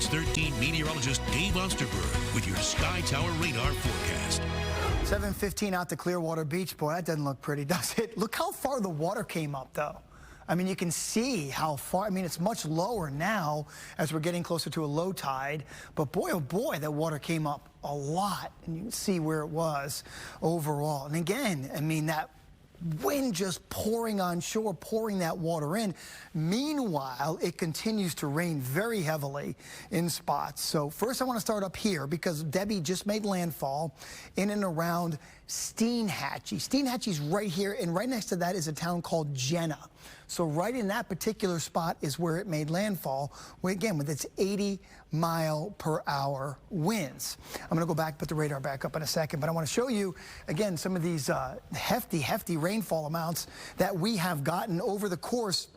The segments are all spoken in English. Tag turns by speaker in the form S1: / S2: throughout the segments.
S1: 13 meteorologist Dave Osterberg with your Sky Tower radar forecast.
S2: 7:15 out to Clearwater Beach. Boy, that doesn't look pretty, does it? Look how far the water came up, though. I mean, you can see how far. I mean, it's much lower now as we're getting closer to a low tide. But boy, oh boy, that water came up a lot. And you can see where it was overall. And again, I mean, that wind just pouring on shore, pouring that water in. Meanwhile, it continues to rain very heavily in spots. So first I want to start up here because Debby just made landfall in and around Steinhatchee. Steinhatchee's right here, and right next to that is a town called Jenna. So right in that particular spot is where it made landfall, again, with its 80-mile-per-hour winds. I'm going to go back, put the radar back up in a second, but I want to show you, again, some of these hefty rainfall amounts that we have gotten over the course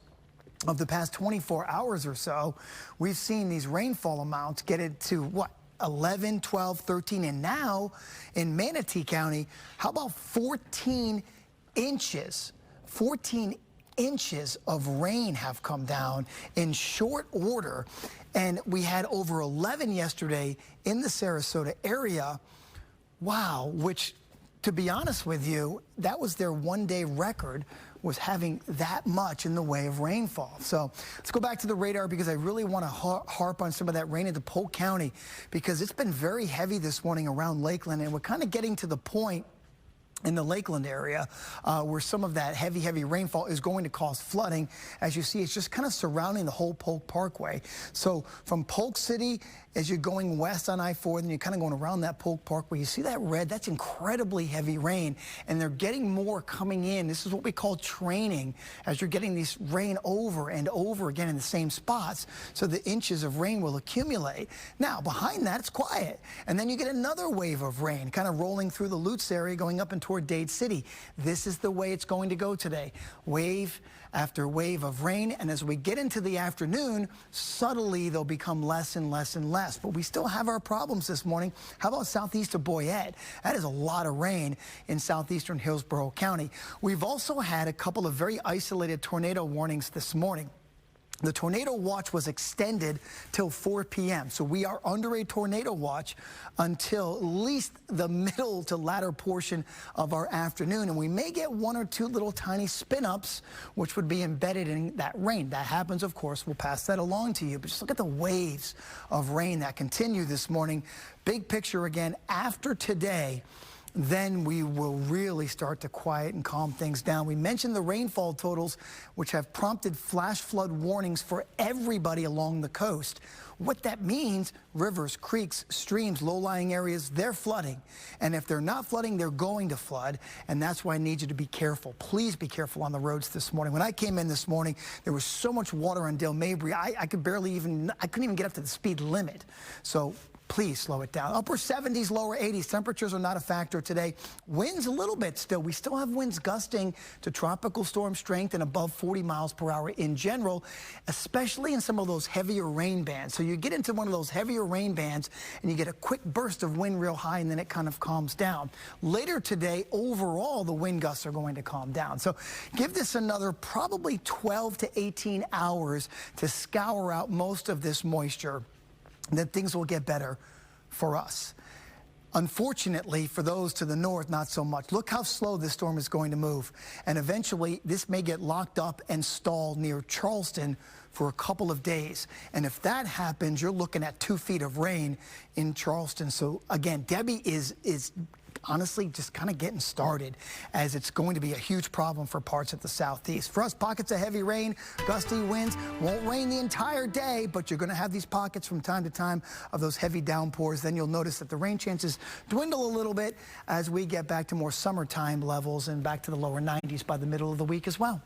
S2: of the past 24 hours or so. We've seen these rainfall amounts get into, what, 11, 12, 13, and now in Manatee County, how about 14 inches? 14 inches of rain have come down in short order, and we had over 11 yesterday in the Sarasota area. Wow, which, to be honest with you, that was their one-day record, was having that much in the way of rainfall. So let's go back to the radar because I really want to harp on some of that rain into Polk County because it's been very heavy this morning around Lakeland, and we're kind of getting to the point in the Lakeland area where some of that heavy rainfall is going to cause flooding. As you see, it's just kind of surrounding the whole Polk Parkway. So from Polk City, as you're going west on I-4, then you're kind of going around that Polk Parkway. You see that red? That's incredibly heavy rain, and they're getting more coming in. This is what we call training, as you're getting these rain over and over again in the same spots, so the inches of rain will accumulate. Now, behind that, it's quiet, and then you get another wave of rain kind of rolling through the Lutz area, going up and toward Dade City. This is the way it's going to go today. Wave after wave of rain, and as we get into the afternoon, subtly they'll become less and less and less. But we still have our problems this morning. How about southeast of Boyette? That is a lot of rain in southeastern Hillsborough County. We've also had a couple of very isolated tornado warnings this morning. The tornado watch was extended till 4 p.m. So we are under a tornado watch until at least the middle to latter portion of our afternoon. And we may get one or two little tiny spin-ups, which would be embedded in that rain. That happens, of course. We'll pass that along to you. But just look at the waves of rain that continue this morning. Big picture again, after today, then we will really start to quiet and calm things down. We mentioned the rainfall totals, which have prompted flash flood warnings for everybody along the coast. What that means, rivers, creeks, streams, low-lying areas, they're flooding. And if they're not flooding, they're going to flood. And that's why I need you to be careful. Please be careful on the roads this morning. When I came in this morning, there was so much water on Dale Mabry, I couldn't even get up to the speed limit. So please slow it down. Upper 70s, lower 80s. Temperatures are not a factor today. Winds a little bit still. We still have winds gusting to tropical storm strength and above 40 miles per hour in general, especially in some of those heavier rain bands. So you get into one of those heavier rain bands and you get a quick burst of wind real high, and then it kind of calms down. Later today, overall, the wind gusts are going to calm down. So give this another probably 12 to 18 hours to scour out most of this moisture. Then things will get better for us. Unfortunately, for those to the north, not so much. Look how slow this storm is going to move. And eventually, this may get locked up and stalled near Charleston for a couple of days. And if that happens, you're looking at 2 feet of rain in Charleston. So again, Debby is honestly just kind of getting started, as it's going to be a huge problem for parts of the southeast. For us, pockets of heavy rain, gusty winds. Won't rain the entire day, but you're going to have these pockets from time to time of those heavy downpours. Then you'll notice that the rain chances dwindle a little bit as we get back to more summertime levels and back to the lower 90s by the middle of the week as well.